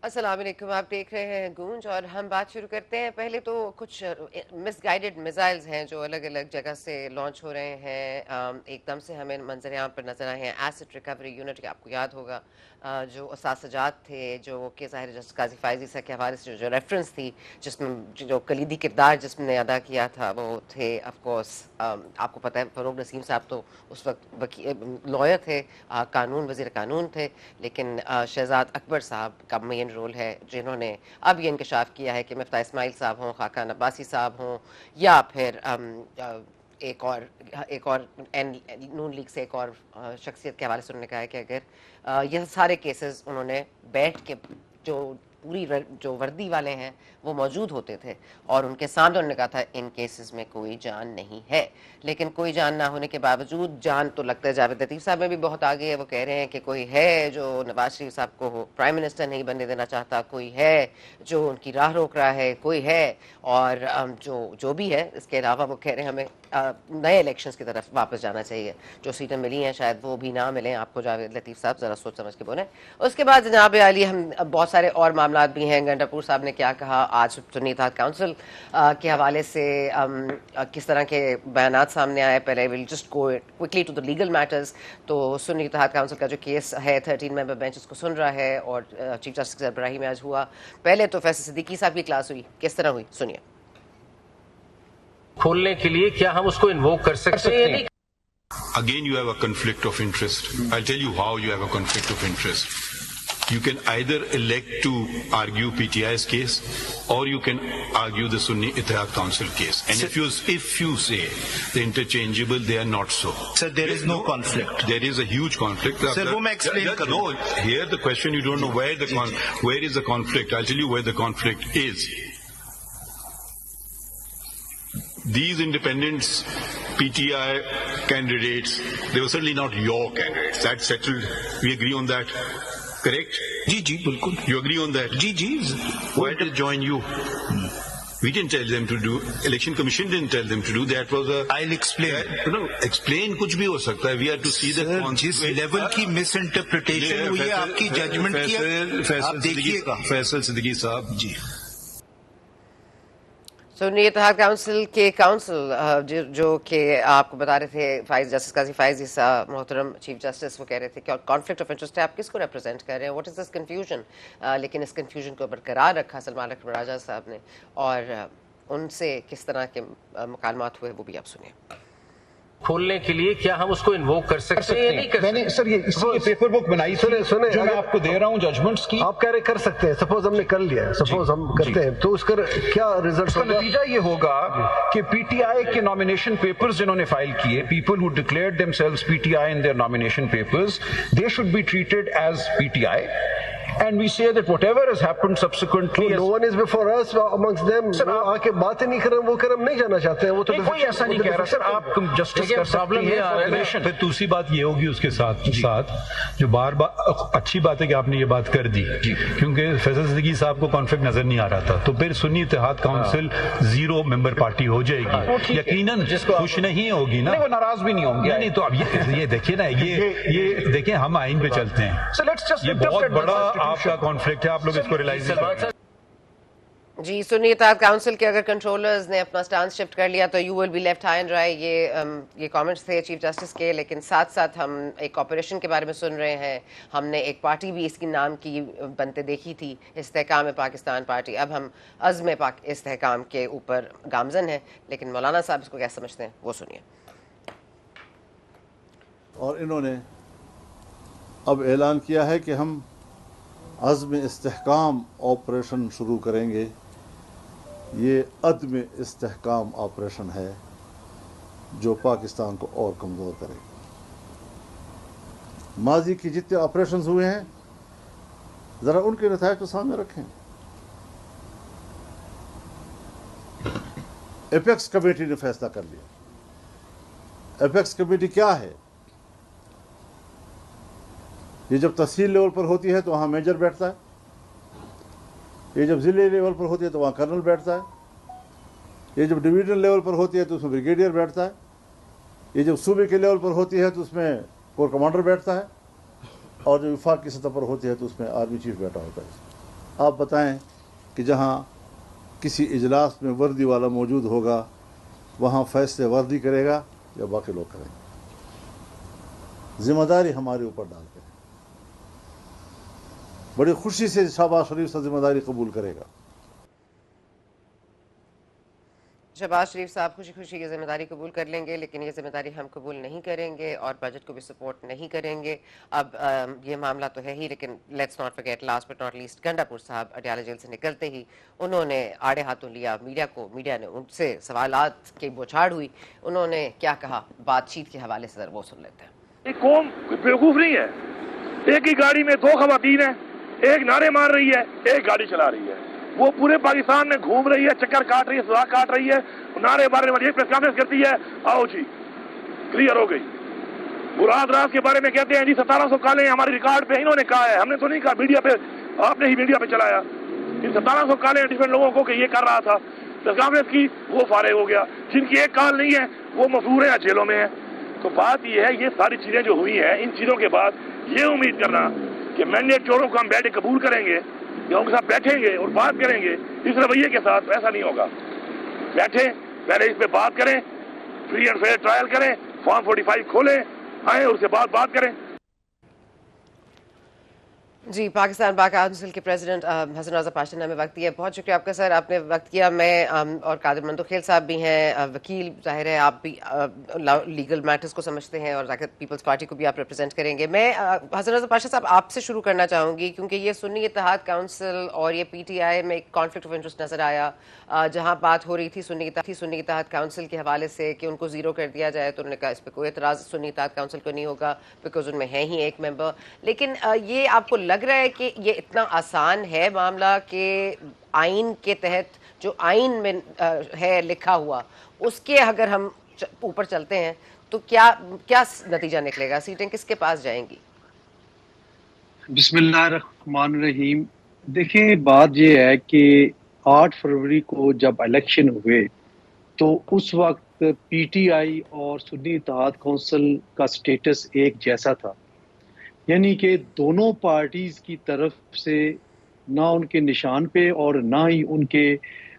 السلام علیکم، آپ دیکھ رہے ہیں گونج اور ہم بات شروع کرتے ہیں. پہلے تو کچھ مس گائیڈڈ میزائلز ہیں جو الگ الگ جگہ سے لانچ ہو رہے ہیں. ایک دم سے ہمیں منظر عام پر نظر آئے ہیں ایسڈ ریکوری یونٹ. آپ کو یاد ہوگا جو اساتذات تھے جو کہ ظاہر جسٹس قاضی فائز عیسیٰ کے حوالے سے جو ریفرنس تھی جس میں جو کلیدی کردار جس نے ادا کیا تھا وہ تھے آف کورس آپ کو پتہ ہے فروغ نسیم صاحب تو اس وقت لائر تھے، قانون وزیر قانون تھے، لیکن شہزاد اکبر صاحب کا مین رول ہے جنہوں نے اب یہ انکشاف کیا ہے کہ مفتاح اسماعیل صاحب ہوں، خاقان عباسی صاحب ہوں، یا پھر ایک اور نون لیگ سے ایک اور شخصیت کے حوالے سے انہوں نے کہا ہے کہ اگر یہ سارے کیسز انہوں نے بیٹھ کے جو پوری جو وردی والے ہیں وہ موجود ہوتے تھے اور ان کے سامنے انہوں نے کہا تھا ان کیسز میں کوئی جان نہیں ہے. لیکن کوئی جان نہ ہونے کے باوجود جان تو لگتا ہے جاوید لطیف صاحب میں بھی بہت آگے ہے. وہ کہہ رہے ہیں کہ کوئی ہے جو نواز شریف صاحب کو پرائم منسٹر نہیں بننے دینا چاہتا، کوئی ہے جو ان کی راہ روک رہا ہے، کوئی ہے اور جو بھی ہے. اس کے علاوہ وہ کہہ رہے ہیں ہمیں نئے الیکشنز کی طرف واپس جانا چاہیے. جو سیٹیں ملی ہیں شاید وہ بھی نہ ملیں آپ کو جاوید لطیف صاحب، ذرا سوچ سمجھ کے بولیں. اس کے بعد جناب عالی ہم بہت سارے اور معاملات بھی ہیں. گنڈاپور صاحب نے کیا کہا آج سنی اتحاد کونسل کے حوالے سے، کس طرح کے بیانات سامنے آئے. پہلے will just go quickly to the legal matters. تو سنی اتحاد کونسل کا جو کیس ہے 13 ممبر بینچ اس کو سن رہا ہے اور چیف جسٹس ابراہیم آج ہوا. پہلے تو فیصل صدیقی صاحب کی کلاس ہوئی، کس طرح ہوئی سنیے. کھولنے کے لیے کیا ہم اس کو انووک کر سکتے ہیں؟ Again, you have a conflict of interest. I'll tell you how you have a conflict of interest. You can either elect to argue PTI's case, or you can argue the Sunni Ittihad Council case. And if you say they're interchangeable, they are not so. Sir, there is no conflict. There is a huge conflict. Sir, wo main explain karu. No, here the question you don't know where is the conflict. I'll tell you where the conflict is. These independents, PTI candidates, they were certainly not your candidates. That's settled. We agree on that. Correct? Ji, bilkul. You agree on that? Ji. Why did they join you? We didn't tell them to do. Election Commission didn't tell them to do. That was a. I'll explain. No, explain kuch bhi ho sakta hai. We have to see the جس level کی مس interpretation ہوئی ہے آپ کی judgment کی، آپ دیکھیے گا. فیصل صدیقی صاحب جی سنی اتحاد کونسل کے کونسل جو کہ آپ کو بتا رہے تھے جسٹس قاضی فائز عیسیٰ محترم چیف جسٹس، وہ کہہ رہے تھے کہ کانفلکٹ آف انٹرسٹ ہے، آپ کس کو ریپرزینٹ کر رہے ہیں، واٹ از دس کنفیوژن. لیکن اس کنفیوژن کو برقرار رکھا سلمان اکبر راجہ صاحب نے اور ان سے کس طرح کے مکالمات ہوئے وہ بھی آپ سنیں. کھولنے کے لیے کیا ہم اس کو انووک کر سکتے ہیں؟ میں نے سر یہ اس کی پیپر بک بنائی تھی جو میں آپ کو دے رہا ہوں ججمنٹس کی. آپ کہہ رہے کر سکتے ہیں، سپوز ہم نے کر لیا ہے، سپوز ہم کرتے ہیں تو اس کا کیا ریزلٹ اس کا نتیجہ یہ ہوگا کہ پی ٹی آئی کے نامینیشن پیپرز جنہوں نے فائل کیے، people who declared themselves P T I in their nomination papers, they should be treated as P T I. And we say that whatever has happened subsequently, no one is before us amongst them. وہ آ کے باتیں نہیں کر رہے، وہ کرم نہیں جانا چاہتے ہیں. وہ تو کوئی ایسا نہیں کہہ رہا سر، آپ جسٹس کر سکتے ہیں. پھر دوسری بات یہ ہوگی اس کے ساتھ جو بار اچھی بات ہے کہ آپ نے یہ بات کر دی، کیونکہ فیصل صدیقی صاحب کو کانفلکٹ نظر نہیں آ رہا تھا، تو پھر سنی اتحاد کونسل 0 ممبر پارٹی ہو جائے گی، یقیناً خوش نہیں ہوگی نا، وہ ناراض بھی نہیں ہوں گے. نہیں تو اب یہ دیکھیے نا، یہ دیکھیں ہم آئین پہ چلتے ہیں، یہ بہت بڑا آپ کا کانفلکٹ ہے، آپ لوگ اس کو ریلائز کریں. جی سنی اتحاد کونسل کے اگر کنٹرولرز نے اپنا سٹانس شفٹ کر لیا تو you will be left high and dry. یہ کامنٹس تھے چیف جسٹس کے. لیکن ساتھ ساتھ ہم ایک آپریشن کے بارے میں سن رہے ہیں. ہم نے ایک پارٹی بھی اس کی نام کی بنتے دیکھی تھی، استحکام پاکستان پارٹی. اب ہم عزم استحکام کے اوپر گامزن ہیں. لیکن مولانا صاحب اس کو کیا سمجھتے ہیں وہ سنیے. اور انہوں نے اب اعلان کیا ہے کہ ہم عزم استحکام آپریشن شروع کریں گے. یہ عدم استحکام آپریشن ہے جو پاکستان کو اور کمزور کرے گا. ماضی کی جتنے آپریشنز ہوئے ہیں ذرا ان کے نتائج کو سامنے رکھیں. ایپیکس کمیٹی نے فیصلہ کر لیا. ایپیکس کمیٹی کیا ہے؟ یہ جب تحصیل لیول پر ہوتی ہے تو وہاں میجر بیٹھتا ہے، یہ جب ضلع لیول پر ہوتی ہے تو وہاں کرنل بیٹھتا ہے، یہ جب ڈویژن لیول پر ہوتی ہے تو اس میں بریگیڈیئر بیٹھتا ہے، یہ جب صوبے کے لیول پر ہوتی ہے تو اس میں کور کمانڈر بیٹھتا ہے، اور جب وفاق کی سطح پر ہوتی ہے تو اس میں آرمی چیف بیٹھا ہوتا ہے. آپ بتائیں کہ جہاں کسی اجلاس میں وردی والا موجود ہوگا وہاں فیصلے وردی کرے گا یا باقی لوگ کریں گے؟ ذمہ داری ہمارے اوپر ڈالتے ہیں. بڑی خوشی سے شہباز شریف سے ذمہ داری قبول کرے گا. شہباز شریف صاحب خوشی خوشی یہ ذمہ داری قبول کر لیں گے، لیکن یہ ذمہ داری ہم قبول نہیں کریں گے اور بجٹ کو بھی سپورٹ نہیں کریں گے. اب یہ معاملہ تو ہے ہی، لیکن let's not forget last but not least Gandapur صاحب اڈیالہ جیل سے نکلتے ہی انہوں نے آڑے ہاتھوں لیا میڈیا کو. میڈیا نے ان سے سوالات کی بوچھاڑ ہوئی. انہوں نے کیا کہا بات چیت کے حوالے سے وہ سن لیتے ہیں. یہ قوم بیوقوف نہیں ہے. ایک ہی گاڑی میں 2 خواتین ہیں، ایک نعرے مار رہی ہے، ایک گاڑی چلا رہی ہے. وہ پورے پاکستان میں گھوم رہی ہے، چکر کاٹ رہی ہے، سزا کاٹ رہی ہے، نعرے مارنے والی پریس کانفرنس کرتی ہے، آؤ جی کلیئر ہو گئی. مراد راز کے بارے میں کہتے ہیں جی 1700 کالیں ہماری ریکارڈ پہ انہوں نے کہا ہے، ہم نے تو نہیں کہا، میڈیا پہ آپ نے ہی میڈیا پہ چلایا. ان 1700 کالیں ڈفرینٹ لوگوں کو کہ یہ کر رہا تھا. پریس کانفرنس کی وہ فارغ ہو گیا. جن کی ایک کال نہیں ہے وہ مفرور ہیں یا جیلوں میں ہیں. تو بات یہ ہے، یہ ساری چیزیں جو ہوئی ہیں، ان چیزوں کے بعد یہ امید کرنا کہ مینڈیٹ چوروں کو ہم بیٹھے قبول کریں گے یا ان کے ساتھ بیٹھیں گے اور بات کریں گے اس رویے کے ساتھ، ایسا نہیں ہوگا. بیٹھیں، پہلے اس پہ بات کریں، فری اینڈ فیئر ٹرائل کریں، فارم 45 کھولیں، آئیں اور اس کے بعد بات کریں. جی، پاکستان بار کونسل کے پریزیڈنٹ حسن رضا پاشا نے ہمیں وقت دیا. بہت شکریہ آپ کا سر، آپ نے وقت کیا. میں اور قادر منتخیل صاحب بھی ہیں وکیل، ظاہر ہے آپ بھی لیگل میٹرز کو سمجھتے ہیں اور پیپلز پارٹی کو بھی آپ ریپرزینٹ کریں گے. میں حسن رضا پاشا صاحب آپ سے شروع کرنا چاہوں گی کیونکہ یہ سنی اتحاد کونسل اور یہ پی ٹی آئی میں ایک کانفلکٹ آف انٹرسٹ نظر آیا جہاں بات ہو رہی تھی سنی اتحاد کونسل کے حوالے سے کہ ان کو زیرو کر دیا جائے. تو انہوں نے کہا اس پہ کوئی اعتراض سنی اتحاد کونسل کو نہیں ہوگا بیکاز ان میں ہے ہی ایک ممبر. لیکن یہ آپ کو لگ رہا ہے کہ یہ اتنا آسان ہے معاملہ کہ آئین کے تحت جو آئین میں ہے لکھا ہوا اس کے اگر ہم اوپر چلتے ہیں تو کیا نتیجہ نکلے گا؟ سیٹیں کس کے پاس جائیں گی؟ بسم اللہ الرحمن الرحیم. دیکھیں بات یہ ہے کہ 8 فروری کو جب الیکشن ہوئے تو اس وقت پی ٹی آئی اور سنی اتحاد کونسل کا سٹیٹس ایک جیسا تھا، یعنی کہ دونوں پارٹیز کی طرف سے نہ ان کے نشان پہ اور نہ ہی ان کے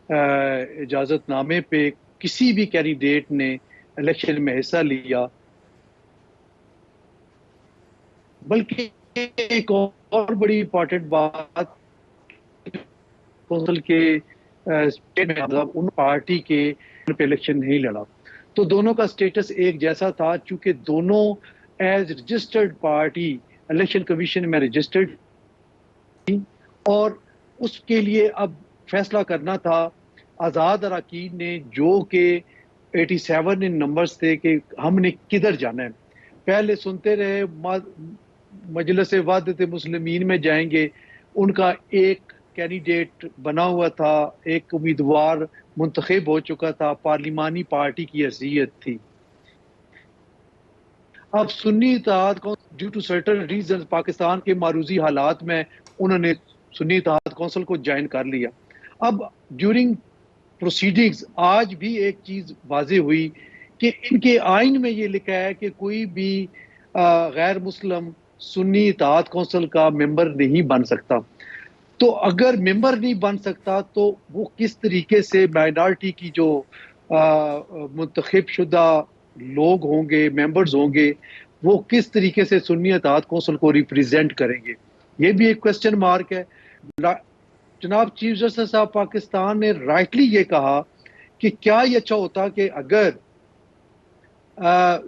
اجازت نامے پہ کسی بھی کینڈیڈیٹ نے الیکشن میں حصہ لیا. بلکہ ایک اور بڑی امپورٹنٹ بات، کونسل کے ان پارٹی کے پہ الیکشن نہیں لڑا تو دونوں کا سٹیٹس ایک جیسا تھا، چونکہ دونوں as registered party election commission میں رجسٹرڈ تھی اور اس کے لیے اب فیصلہ کرنا تھا آزاد اراکین نے جو کہ 87 ان نمبرز تھے کہ ہم نے کدھر جانا ہے. پہلے سنتے رہے مجلس وحدت مسلمین میں جائیں گے، ان کا ایک کینڈیڈیٹ بنا ہوا تھا، ایک امیدوار منتخب ہو چکا تھا، پارلیمانی پارٹی کی حیثیت تھی. اب Sunni Ittehad council due to certain reasons Pakistan کے معروضی حالات میں انہوں نے سنی اتحاد کونسل کو جوائن کر لیا. اب ڈیورنگ پروسیڈنگز آج بھی ایک چیز واضح ہوئی کہ ان کے آئین میں یہ لکھا ہے کہ کوئی بھی غیر مسلم سنی اتحاد کونسل کا ممبر نہیں بن سکتا. تو اگر ممبر نہیں بن سکتا تو وہ کس طریقے سے مائنارٹی کی جو منتخب شدہ لوگ ہوں گے، ممبرز ہوں گے، وہ کس طریقے سے سنی اتحاد کونسل کو ریپریزینٹ کریں گے؟ یہ بھی ایک کوسچن مارک ہے. جناب چیف جسٹس صاحب پاکستان نے رائٹلی یہ کہا کہ کیا یہ اچھا ہوتا کہ اگر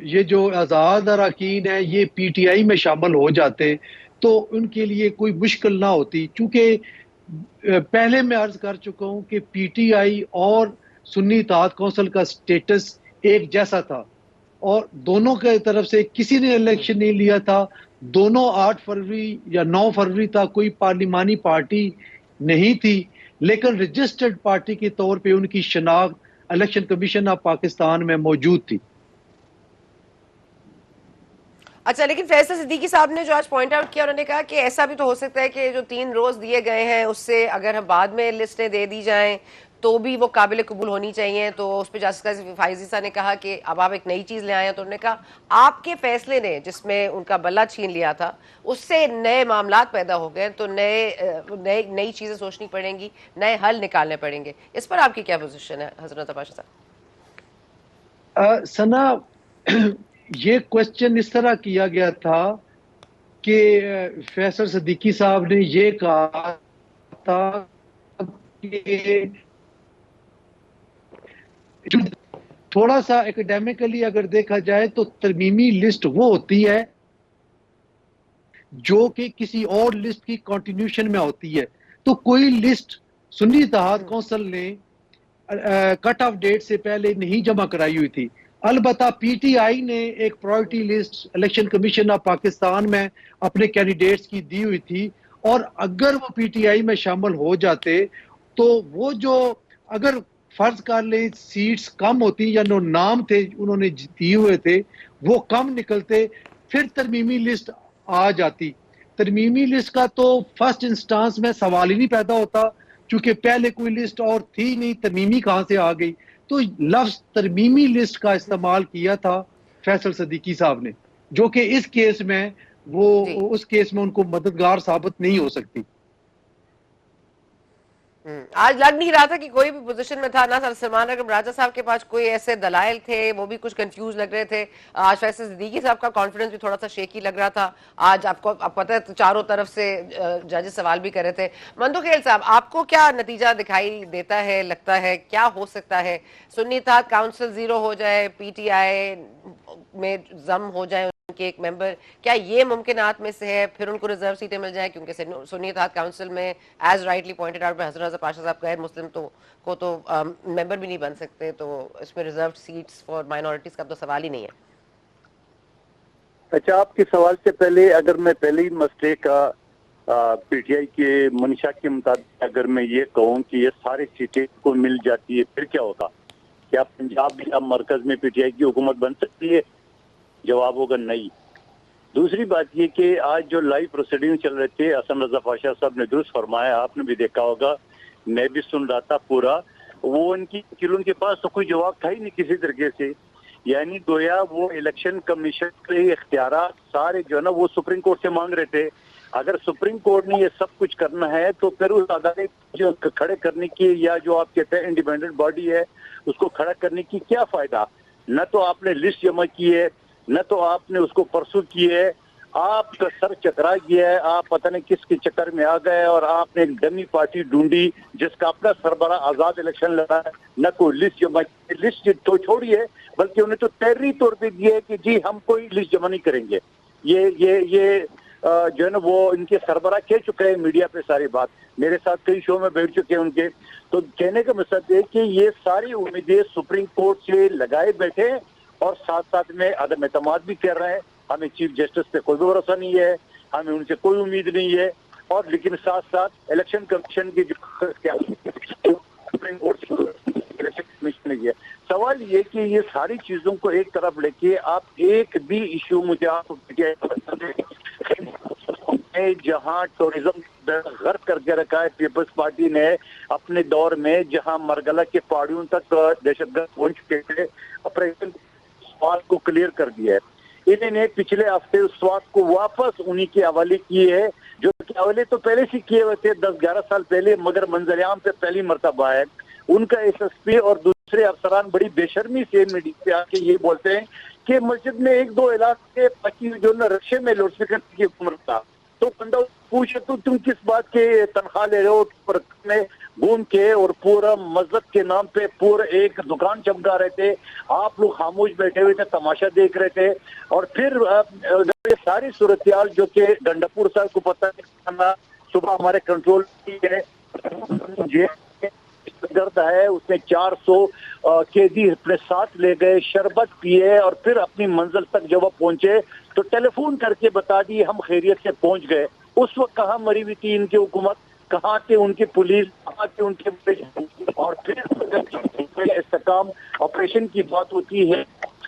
یہ جو آزاد اراکین ہیں یہ پی ٹی آئی میں شامل ہو جاتے تو ان کے لیے کوئی مشکل نہ ہوتی، چونکہ پہلے میں عرض کر چکا ہوں کہ پی ٹی آئی اور سنی اتحاد کونسل کا سٹیٹس ایک جیسا تھا اور دونوں کی طرف سے کسی نے الیکشن نہیں لیا تھا. دونوں 8 فروری یا 9 فروری تک کوئی پارلیمانی پارٹی نہیں تھی، لیکن رجسٹرڈ پارٹی کے طور پہ ان کی شناخت الیکشن کمیشن آف پاکستان میں موجود تھی. اچھا لیکن فیصل صدیقی صاحب نے جو آج پوائنٹ آؤٹ کیا، انہوں نے کہا کہ ایسا بھی تو ہو سکتا ہے کہ جو 3 روز دیے گئے ہیں اس سے اگر ہم بعد میں لسٹیں دے دی جائیں تو بھی وہ قابل قبول ہونی چاہیے. تو اس پہ جسٹس فائزی صاحب نے کہا کہ اب آپ ایک نئی چیز لے آئے ہیں. تو انہوں نے کہا آپ کے فیصلے نے جس میں ان کا بلہ چھین لیا تھا اس سے نئے معاملات پیدا ہو گئے، تو نئی چیزیں سوچنی پڑیں گی، نئے حل نکالنے پڑیں گے. اس پر آپ کی کیا پوزیشن ہے حضرت پاشا صاحب؟ ثنا، یہ کوشچن اس طرح کیا گیا تھا کہ فیصل صدیقی صاحب نے یہ کہا تھا کہ تھوڑا سا اکیڈیمکلی اگر دیکھا جائے تو ترمیمی لسٹ وہ ہوتی ہے جو کہ کسی اور لسٹ کی کنٹینیوشن میں ہوتی ہے. تو کوئی لسٹ سنی اتحاد کونسل نے کٹ آف ڈیٹ سے پہلے نہیں جمع کرائی ہوئی تھی. البتہ پی ٹی آئی نے ایک priority list election commission of Pakistan میں اپنے کینڈیڈیٹس کی دی ہوئی تھی، اور اگر وہ پی ٹی آئی میں شامل ہو جاتے تو وہ جو اگر فرض کر لیں سیٹس کم ہوتی یا جو نام تھے انہوں نے دیے ہوئے تھے وہ کم نکلتے، پھر ترمیمی لسٹ آ جاتی. ترمیمی لسٹ کا تو فرسٹ انسٹانس میں سوال ہی نہیں پیدا ہوتا چونکہ پہلے کوئی لسٹ اور تھی نہیں، ترمیمی کہاں سے آ گئی. تو لفظ ترمیمی لسٹ کا استعمال کیا تھا فیصل صدیقی صاحب نے، جو کہ اس کیس میں اس کیس میں ان کو مددگار ثابت نہیں ہو سکتی. آج لگ نہیں رہا تھا کہ کوئی بھی پوزیشن میں تھا، نہ سلمان اکرم راجہ صاحب کے پاس کوئی ایسے دلائل تھے، وہ بھی کچھ کنفیوز لگ رہے تھے. آج فیصل صدیقی صاحب کا کانفیڈنس بھی تھوڑا سا شیکی لگ رہا تھا. آج آپ کو پتہ ہے چاروں طرف سے ججز سوال بھی کر رہے تھے. مندو خیل صاحب، آپ کو کیا نتیجہ دکھائی دیتا ہے، لگتا ہے کیا ہو سکتا ہے؟ سنی اتحاد کاؤنسل 0 ہو جائے، پی ٹی آئی میں ضم ہو جائے کے ایک ممبر، کیا یہ ممکنات میں سے ہے؟ پھر ان کو ریزرو سیٹیں مل جائیں، کیونکہ سنی اتحاد کاؤنسل میں as rightly pointed out by حضرت پاشا صاحب غیر مسلم کو تو ممبر بھی نہیں بن سکتے، تو اس میں ریزرو سیٹس فار مائنورٹیز کا تو سوال ہی نہیں ہے. اچھا، آپ کے سوال سے پہلے اگر میں پہلے ہی مسئلے کا پی ٹی آئی کے منشا کے مطابق اگر میں یہ کہوں کہ یہ ساری سیٹیں کو مل جاتی ہے پھر کیا ہوگا؟ کیا پنجاب یا مرکز میں پی ٹی آئی کی حکومت بن سکتی ہے؟ جواب ہوگا نہیں. دوسری بات یہ کہ آج جو لائیو پروسیڈنگ چل رہے تھے، حسن رضا پاشا صاحب نے درست فرمایا، آپ نے بھی دیکھا ہوگا، میں بھی سن رہا تھا پورا. وہ ان کے پاس تو کوئی جواب تھا ہی نہیں کسی طریقے سے. یعنی گویا وہ الیکشن کمیشن کے اختیارات سارے جو ہے نا وہ سپریم کورٹ سے مانگ رہے تھے. اگر سپریم کورٹ نے یہ سب کچھ کرنا ہے تو پھر اس عدالت جو کھڑے کرنے کی یا جو آپ کہتے ہیں انڈیپینڈنٹ باڈی ہے اس کو کھڑا کرنے کی کیا فائدہ؟ نہ تو آپ نے لسٹ جمع کی ہے، نہ تو آپ نے اس کو پرسو کی ہے. آپ کا سر چکرا گیا ہے، آپ پتہ نہیں کس کے چکر میں آ گئے اور آپ نے ایک ڈمی پارٹی ڈھونڈی جس کا اپنا سربراہ آزاد الیکشن لڑا ہے. نہ کوئی لسٹ جمع کی، لسٹ تو چھوڑی ہے بلکہ انہیں تو تحریری طور پہ دیا ہے کہ جی ہم کوئی لسٹ جمع نہیں کریں گے. یہ جو ہے نا وہ ان کے سربراہ کہہ چکے ہیں میڈیا پہ ساری بات، میرے ساتھ کئی شو میں بیٹھ چکے ہیں ان کے. تو کہنے کا مقصد ہے کہ یہ ساری امیدیں سپریم کورٹ سے لگائے بیٹھے اور ساتھ ساتھ میں عدم اعتماد بھی کر رہے ہیں. ہمیں چیف جسٹس پہ کوئی بھروسہ نہیں ہے، ہمیں ان سے کوئی امید نہیں ہے، اور لیکن ساتھ ساتھ الیکشن کمیشن کی جو سپریم کورٹ الیکشن کمیشن نے کیا. سوال یہ کہ یہ ساری چیزوں کو ایک طرف لے کے آپ ایک بھی ایشو مجھے آپ جہاں ٹورزم غرق کر کے رکھا ہے پیپلز پارٹی نے اپنے دور میں، جہاں مرگلہ کے پہاڑیوں تک دہشت گرد پہنچ چکے تھے، آپریشن سوات کو کلیئر کر دیا ہے. انہوں نے پچھلے ہفتے اس سوات کو واپس انہی کے حوالے کیے ہیں، جو کہ حوالے تو پہلے سے کیے ہوئے تھے 10-11 سال پہلے، مگر منظر عام پہ پہلی مرتبہ ہے. ان کا ایس ایس پی اور دوسرے افسران بڑی بے شرمی سے میڈیا پہ آ کے یہ بولتے ہیں کہ مسجد میں 1-2 علاقے باقی جو نا رکشے میں لوڈ اسپیکر کی حکومت تھا. تو بندہ پوچھے تو تم کس بات کے تنخواہ لے رہے ہو میں گھوم کے اور پورا مذہب کے نام پہ پورا ایک دکان چمکا رہے تھے، آپ لوگ خاموش بیٹھے ہوئے تھے، تماشا دیکھ رہے تھے. اور پھر یہ ساری صورتحال جو کہ گنڈاپور صاحب کو پتہ نہیں، صبح ہمارے کنٹرول کی ہے گرد ہے، اس نے 400 قیدی اپنے ساتھ لے گئے، شربت پیے اور پھر اپنی منزل تک جب وہ پہنچے تو ٹیلی فون کر کے بتا دی ہم خیریت سے پہنچ گئے. اس وقت کہاں مری ہوئی تھی ان کی حکومت، کہاں تھے ان کی پولیس، کہاں تھے ان کے اور پھر استحکام آپریشن کی بات ہوتی ہے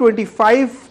25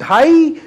2.5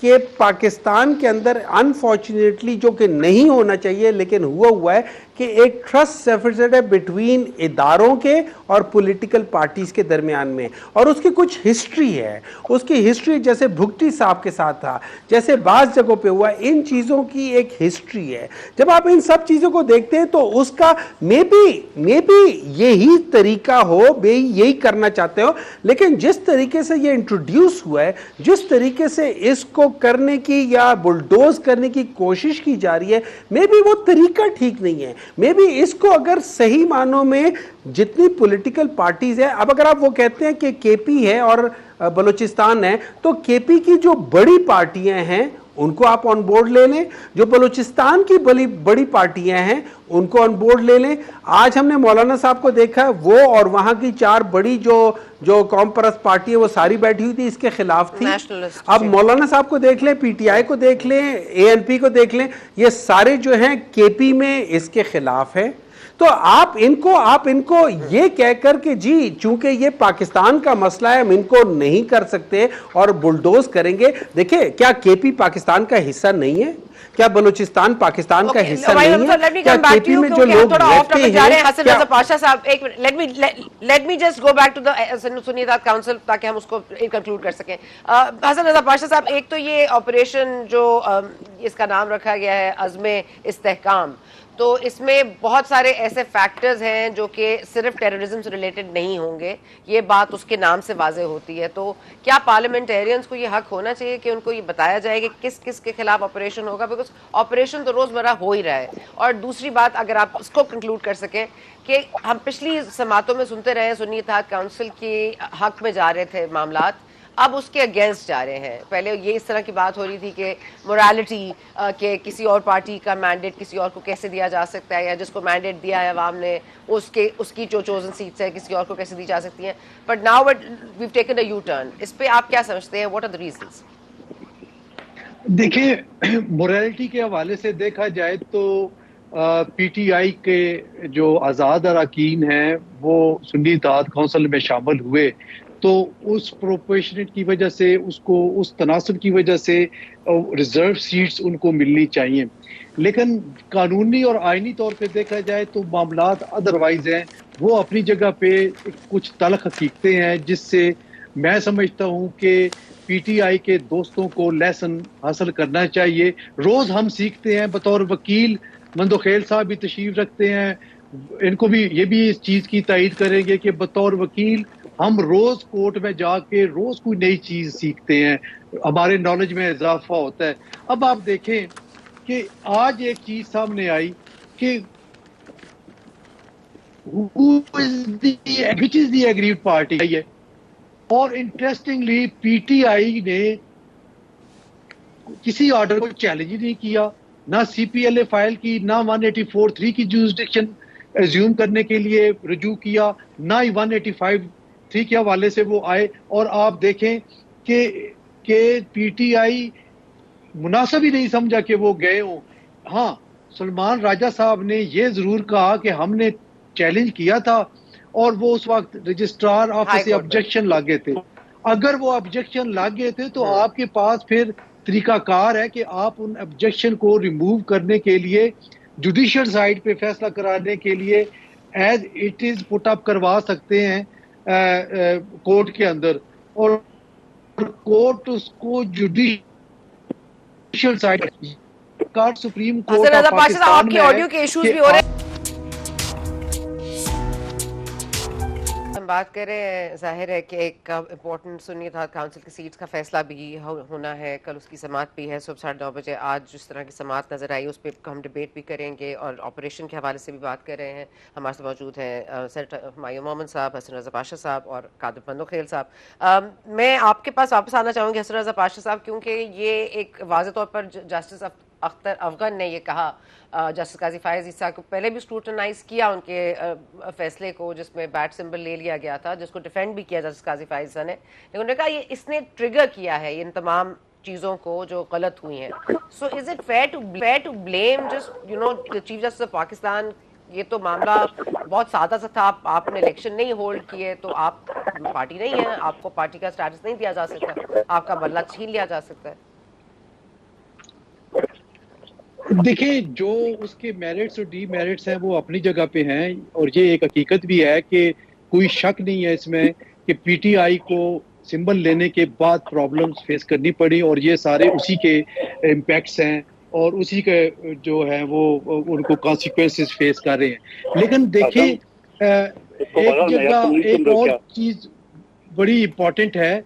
کہ پاکستان کے اندر انفارچونیٹلی جو کہ نہیں ہونا چاہیے لیکن ہوا ہے کہ ایک ٹرسٹ ڈیفیسٹ ہے بٹوین اداروں کے اور پولیٹیکل پارٹیز کے درمیان میں، اور اس کی کچھ ہسٹری ہے. اس کی ہسٹری جیسے بھگٹی صاحب کے ساتھ تھا، جیسے بعض جگہوں پہ ہوا، ان چیزوں کی ایک ہسٹری ہے. جب آپ ان سب چیزوں کو دیکھتے ہیں تو اس کا مے بی یہی طریقہ ہو، یہی کرنا چاہتے ہو، لیکن جس طریقے سے یہ انٹروڈیوس ہوا ہے، جس طریقے سے اس کو کرنے کی یا بلڈوز کرنے کی کوشش کی جا رہی ہے، مے بی وہ طریقہ ٹھیک نہیں ہے. مے بی اس کو اگر صحیح معنوں میں جتنی پولیٹیکل پارٹیز ہیں، اب اگر آپ وہ کہتے ہیں کہ کے پی ہے اور بلوچستان ہے، تو کے پی کی جو بڑی پارٹیاں ہیں ان کو آپ آن بورڈ لے لیں، جو بلوچستان کی بڑی پارٹیاں ہیں ان کو آن بورڈ لے لیں. آج ہم نے مولانا صاحب کو دیکھا، وہ اور وہاں کی 4 بڑی جو قوم پرست پارٹی ہے وہ ساری بیٹھی ہوئی تھی، اس کے خلاف تھی. اب مولانا صاحب کو دیکھ لیں، پی ٹی آئی کو دیکھ لیں، اے این پی کو دیکھ لیں، یہ سارے جو ہیں کے پی میں اس کے خلاف ہیں. تو آپ ان کو یہ کہہ کر کہ جی چونکہ یہ پاکستان کا مسئلہ ہے ہم ان کو نہیں کر سکتے اور بلڈوز کریں گے. دیکھیں کیا کے پی پاکستان کا حصہ نہیں ہے؟ کیا بلوچستان پاکستان کا حصہ نہیں ہے؟ کیا کے پی میں جو لوگ رہتے ہیں، حسن رضا پاشا صاحب، ایک let me just go back to the Sunni Ittehad council تاکہ ہم اس کو کنکلوڈ کر سکیں. حسن رضا پاشا صاحب، ایک تو یہ آپریشن جو اس کا نام رکھا گیا ہے عزم استحکام، تو اس میں بہت سارے ایسے فیکٹرز ہیں جو کہ صرف ٹیررزم سے ریلیٹڈ نہیں ہوں گے، یہ بات اس کے نام سے واضح ہوتی ہے. تو کیا پارلیمنٹیرینز کو یہ حق ہونا چاہیے کہ ان کو یہ بتایا جائے کہ کس کس کے خلاف آپریشن ہوگا؟ بیکاز آپریشن تو روزمرہ ہو ہی رہا ہے. اور دوسری بات، اگر آپ اس کو کنکلوڈ کر سکیں کہ ہم پچھلی سماعتوں میں سنتے رہے سنی اتحاد کاؤنسل کے حق میں جا رہے تھے معاملات، اب اس کے اگینسٹ جا رہے ہیں. پہلے یہ اس طرح کی بات ہو رہی تھی کہ مورالٹی، کہ کسی اور پارٹی کا مینڈیٹ کسی اور کو کیسے دیا جا سکتا ہے، یا جس کو مینڈیٹ دیا ہے عوام نے اس کی جو چوزن سیٹس ہے کسی اور کو کیسے دی جا سکتی ہیں. But now we've taken a U turn. اس پہ آپ کیا سمجھتے ہیں؟ What are the reasons? دیکھیں، مورالٹی کے حوالے سے دیکھا جائے تو پی ٹی آئی کے جو آزاد اراکین ہیں وہ سنی اتحاد کونسل میں شامل ہوئے، تو اس پروپورشنیٹ کی وجہ سے اس تناسب کی وجہ سے ریزرو سیٹس ان کو ملنی چاہیے. لیکن قانونی اور آئینی طور پہ دیکھا جائے تو معاملات ادروائز ہیں. وہ اپنی جگہ پہ کچھ تلخ حقیقتیں ہیں جس سے میں سمجھتا ہوں کہ پی ٹی آئی کے دوستوں کو لیسن حاصل کرنا چاہیے. روز ہم سیکھتے ہیں. بطور وکیل مندوخیل صاحب بھی تشریف رکھتے ہیں، ان کو بھی یہ بھی اس چیز کی تائید کریں گے کہ بطور وکیل ہم روز کورٹ میں جا کے روز کوئی نئی چیز سیکھتے ہیں، ہمارے نالج میں اضافہ ہوتا ہے. اب آپ دیکھیں کہ آج ایک چیز سامنے آئی کہ which is the aggrieved party ہے، اور انٹرسٹنگلی پی ٹی آئی نے کسی آرڈر کو چیلنج نہیں کیا، نہ سی پی ایل اے فائل کی، نہ 184(3) کی جورسڈکشن ایزیوم کرنے کے لیے رجوع کیا، نہ ہی 185(3) کے حوالے سے وہ آئے. اور آپ دیکھیں کہ پی ٹی آئی مناسب ہی نہیں سمجھا کہ وہ گئے ہوں. ہاں، سلمان راجہ صاحب نے یہ ضرور کہا کہ ہم نے چیلنج کیا تھا، اور وہ اس وقت رجسٹرار آفس سے آبجیکشن لاگے تھے. اگر وہ آبجیکشن لاگے تھے تو آپ کے پاس پھر طریقہ کار ہے کہ آپ ان آبجیکشن کو ریموو کرنے کے لیے جوڈیشل سائڈ پہ فیصلہ کرانے کے لیے ایز اٹ از پٹ اپ کروا سکتے ہیں کورٹ کے اندر، اور کورٹ اس کو judicial side cart supreme court of Pakistan میں آڈیو کے ایشوز بھی ہو رہے ہیں. ہم بات کر رہے ہیں، ظاہر ہے کہ ایک امپورٹنٹ سنی اتحاد کاؤنسل کی سیٹس کا فیصلہ بھی ہونا ہے. کل اس کی سماعت بھی ہے صبح 9:30 بجے. آج جس طرح کی سماعت نظر آئی اس پہ ہم ڈیبیٹ بھی کریں گے اور آپریشن کے حوالے سے بھی بات کر رہے ہیں. ہمارے سے موجود ہیں سینیٹر ہمایوں مومن صاحب، حسن رضا پاشا صاحب اور قادر مندوخیل صاحب. میں آپ کے پاس واپس آنا چاہوں گی حسن رضا پاشا صاحب، کیونکہ یہ ایک واضح طور پر جسٹس اختر افغان نے یہ کہا، جسٹس قاضی فائز عیسیٰ کو پہلے بھی سکروٹنائز کیا ان کے فیصلے کو جس میں بیٹ سمبل لے لیا گیا تھا، جس کو ڈیفینڈ بھی کیا جسٹس قاضی فائز عیسیٰ نے، لیکن انہوں نے کہا یہ اس نے ٹریگر کیا ہے ان تمام چیزوں کو جو غلط ہوئی ہیں. So is it fair to blame just chief justice of Pakistan? یہ تو معاملہ بہت سادہ سا تھا. آپ نے الیکشن نہیں ہولڈ کیے تو آپ پارٹی نہیں ہیں، آپ کو پارٹی کا اسٹیٹس نہیں دیا جا سکتا، آپ کا بلہ چھین لیا جا سکتا ہے. دیکھیں جو اس کے میرٹس اور ڈی میرٹس ہیں وہ اپنی جگہ پہ ہیں، اور یہ ایک حقیقت بھی ہے کہ کوئی شک نہیں ہے اس میں کہ پی ٹی آئی کو سمبل لینے کے بعد پرابلمز فیس کرنی پڑی، اور یہ سارے اسی کے امپیکٹس ہیں اور اسی کے جو ہے وہ ان کو کانسیکوینسز فیس کر رہے ہیں. لیکن دیکھیں ایک جگہ ایک اور چیز بڑی امپورٹنٹ ہے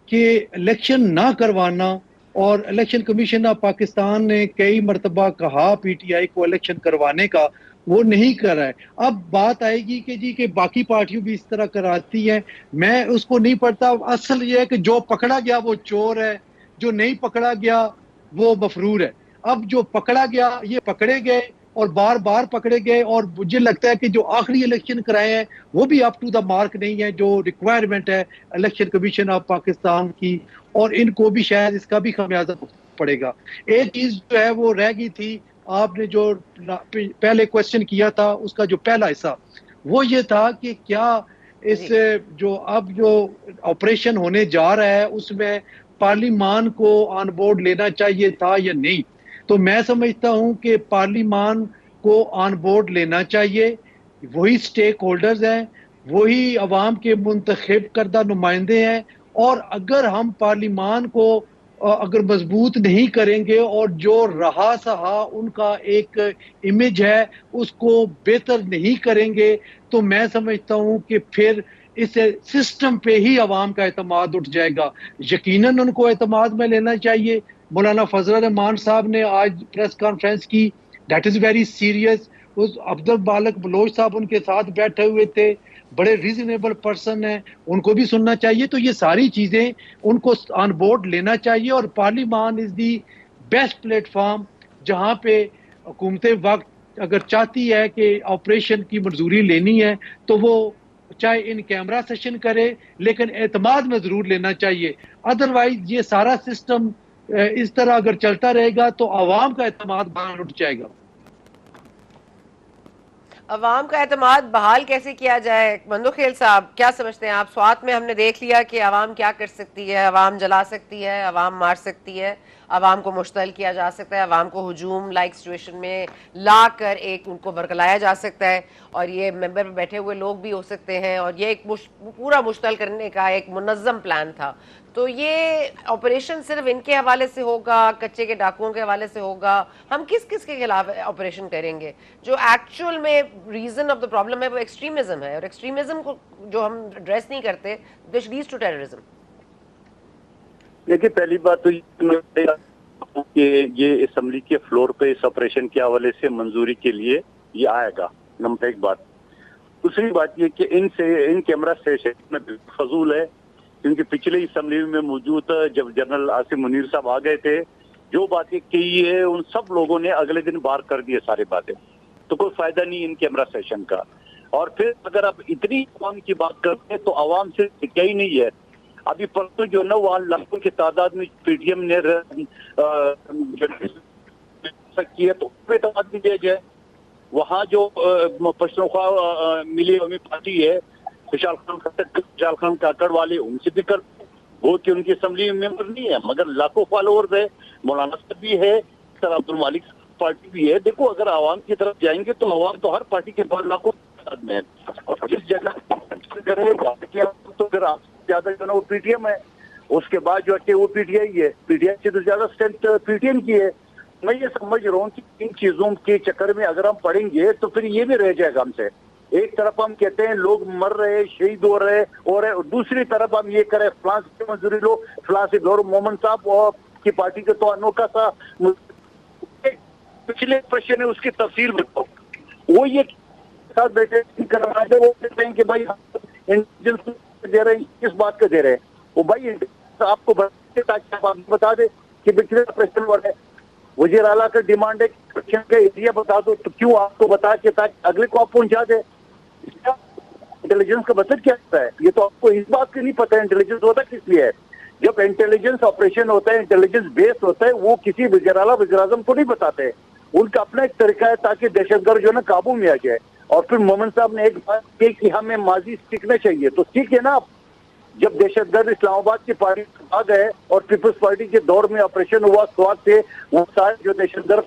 کہ الیکشن نہ کروانا، اور الیکشن کمیشن آف پاکستان نے کئی مرتبہ کہا پی ٹی آئی کو الیکشن کروانے کا، وہ نہیں کر رہا ہے. اب بات آئے گی کہ جی کہ باقی پارٹیوں بھی اس طرح کراتی ہیں، میں اس کو نہیں پڑھتا. اصل یہ ہے کہ جو پکڑا گیا وہ چور ہے، جو نہیں پکڑا گیا وہ مفرور ہے. اب جو پکڑا گیا یہ پکڑے گئے اور بار بار پکڑے گئے، اور مجھے لگتا ہے کہ جو آخری الیکشن کرائے ہیں وہ بھی اپ ٹو دا مارک نہیں ہے جو ریکوائرمنٹ ہے الیکشن کمیشن آف پاکستان کی، اور ان کو بھی شاید اس کا بھی خمیازہ پڑے گا. ایک چیز جو ہے وہ رہ گئی تھی، آپ نے جو پہلے کوشچن کیا تھا اس کا جو پہلا حصہ وہ یہ تھا کہ کیا اس جو اب جو آپریشن ہونے جا رہا ہے اس میں پارلیمان کو آن بورڈ لینا چاہیے تھا یا نہیں. تو میں سمجھتا ہوں کہ پارلیمان کو آن بورڈ لینا چاہیے. وہی سٹیک ہولڈرز ہیں، وہی عوام کے منتخب کردہ نمائندے ہیں، اور اگر ہم پارلیمان کو اگر مضبوط نہیں کریں گے اور جو رہا سہا ان کا ایک امیج ہے اس کو بہتر نہیں کریں گے، تو میں سمجھتا ہوں کہ پھر اس سسٹم پہ ہی عوام کا اعتماد اٹھ جائے گا. یقیناً ان کو اعتماد میں لینا چاہیے. مولانا فضل الرحمان صاحب نے آج پریس کانفرنس کی، دیٹ از ویری سیریس. عبد البالغ بلوچ صاحب ان کے ساتھ بیٹھے ہوئے تھے، بڑے ریزنیبل پرسن ہیں، ان کو بھی سننا چاہیے. تو یہ ساری چیزیں ان کو آن بورڈ لینا چاہیے، اور پارلیمان از دی بیسٹ پلیٹ فارم جہاں پہ حکومت وقت اگر چاہتی ہے کہ آپریشن کی منظوری لینی ہے تو وہ چاہے ان کیمرہ سیشن کرے، لیکن اعتماد میں ضرور لینا چاہیے. ادروائز یہ سارا سسٹم اس طرح اگر چلتا رہے گا تو عوام کا اعتماد باہر اٹھ جائے گا. عوام کا اعتماد بحال کیسے کیا جائے؟ مندوخیل صاحب کیا سمجھتے ہیں آپ؟ سوات میں ہم نے دیکھ لیا کہ عوام کیا کر سکتی ہے، عوام جلا سکتی ہے، عوام مار سکتی ہے، عوام کو مشتعل کیا جا سکتا ہے، عوام کو ہجوم لائک سچویشن میں لا کر ایک ان کو برگلایا جا سکتا ہے، اور یہ ممبر میں بیٹھے ہوئے لوگ بھی ہو سکتے ہیں، اور یہ ایک پورا مشتعل کرنے کا ایک منظم پلان تھا. تو یہ آپریشن صرف ان کے حوالے سے ہوگا، کچے کے ڈاکوؤں کے حوالے سے ہوگا؟ ہم کس کس کے خلاف آپریشن کریں گے؟ جو ایکچوئل میں ریزن آف دا پرابلم ہے وہ ایکسٹریمزم ہے، اور ایکسٹریمزم کو جو ہم ایڈریس نہیں کرتے دس لیڈز ٹو ٹیررزم. دیکھیے پہلی بات تو کہ یہ اسمبلی کے فلور پہ اس آپریشن کے حوالے سے منظوری کے لیے یہ آئے گا، نمبر ایک بات. دوسری بات یہ کہ ان کیمرہ اسٹیشن میں فضول ہے، کیونکہ پچھلے اسمبلی میں موجود جب جنرل عاصم منیر صاحب آ گئے تھے، جو باتیں کی ہے ان سب لوگوں نے اگلے دن بار کر دیے ساری باتیں. تو کوئی فائدہ نہیں ان کیمرہ سیشن کا. اور پھر اگر آپ اتنی عوام کی بات کرتے ہیں تو عوام سے کیا ہی نہیں ہے. ابھی پرسوں جو نا وہاں لاکھوں کی تعداد میں پی ٹی ایم نے کی ہے تو اعتماد بھی دیا جائے. وہاں جو پشتونخوا ملی قومی پارٹی ہے، خوشحال خان کاکڑ والے، ان سے بھی کر وہ کہ ان کی اسمبلی ممبر نہیں ہے مگر لاکھوں فالوورز ہے. مولانا صاحب بھی ہے، سر عبد المالک پارٹی بھی ہے. دیکھو اگر عوام کی طرف جائیں گے تو عوام تو ہر پارٹی کے بعد لاکھوں میں ہے، اور جس جگہ تو پھر آپ زیادہ جو نا وہ پی ٹی ایم ہے، اس کے بعد جو ہے کہ وہ پی ٹی آئی ہے. پی ٹی آئی سے تو زیادہ اسٹرینتھ پی ٹی ایم کی ہے. میں یہ سمجھ رہا ہوں کہ ان چیزوں کے چکر میں اگر ہم پڑیں گے تو پھر یہ بھی رہ جائے گا ہم سے. ایک طرف ہم کہتے ہیں لوگ مر رہے، شہید ہو رہے، اور دوسری طرف ہم یہ کریں فلاں سے منظوری لو، فلاں سے دور محمد صاحب کی پارٹی کے تو انوکھا سا پچھلے پرشن ہے اس کی تفصیل بتاؤ. وہ یہ ساتھ بیٹھے وہ کہتے ہیں کہ بھائی انٹیلیجنس دے رہے ہیں، کس بات کا دے رہے ہیں؟ وہ بھائی آپ کو تاکہ آپ بتا دیں کہ پچھلے پرشن ہو رہے ہیں. وزیر اعلیٰ کا ڈیمانڈ ہے کہ ایریا بتا دو، تو کیوں آپ کو بتا کے تاکہ اگلے کو آپ پہنچا دیں؟ انٹیلیجنس کا مطلب کیا ہوتا ہے؟ یہ تو آپ کو اس بات کی نہیں پتا انٹیلیجنس ہوتا کس لیے ہے. جب انٹیلیجنس آپریشن ہوتا ہے، انٹیلیجنس بیس ہوتا ہے، وہ کسی وزیر اعلیٰ وزیر اعظم کو نہیں بتاتے. ان کا اپنا ایک طریقہ ہے تاکہ دہشت گرد جو ہے نا قابو میں آ جائے. اور پھر مومن صاحب نے ایک بات کی کہ ہمیں ماضی سیکھنا چاہیے، تو سیکھے نا آپ. جب دہشت گرد اسلام آباد کی پارٹی آ گئے اور پیپلز پارٹی کے دور میں آپریشن ہوا سوات سے، وہ سارے جو دہشت گرد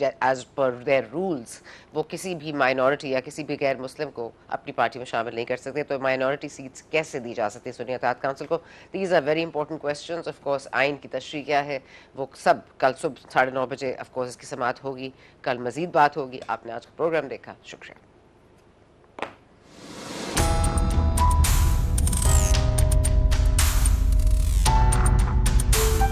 ایز پر دیئر رولز وہ کسی بھی مائنورٹی یا کسی بھی غیر مسلم کو اپنی پارٹی میں شامل نہیں کر سکتے. تو مائنورٹی سیٹس کیسے دی جا سکتی سنی اتحاد کونسل کو؟ These are very important questions. Of course آئین کی تشریح کیا ہے وہ سب کل صبح 9:30 بجے آف کورس اس کی سماعت ہوگی. کل مزید بات ہوگی. آپ نے آج کا پروگرام دیکھا. شکریہ.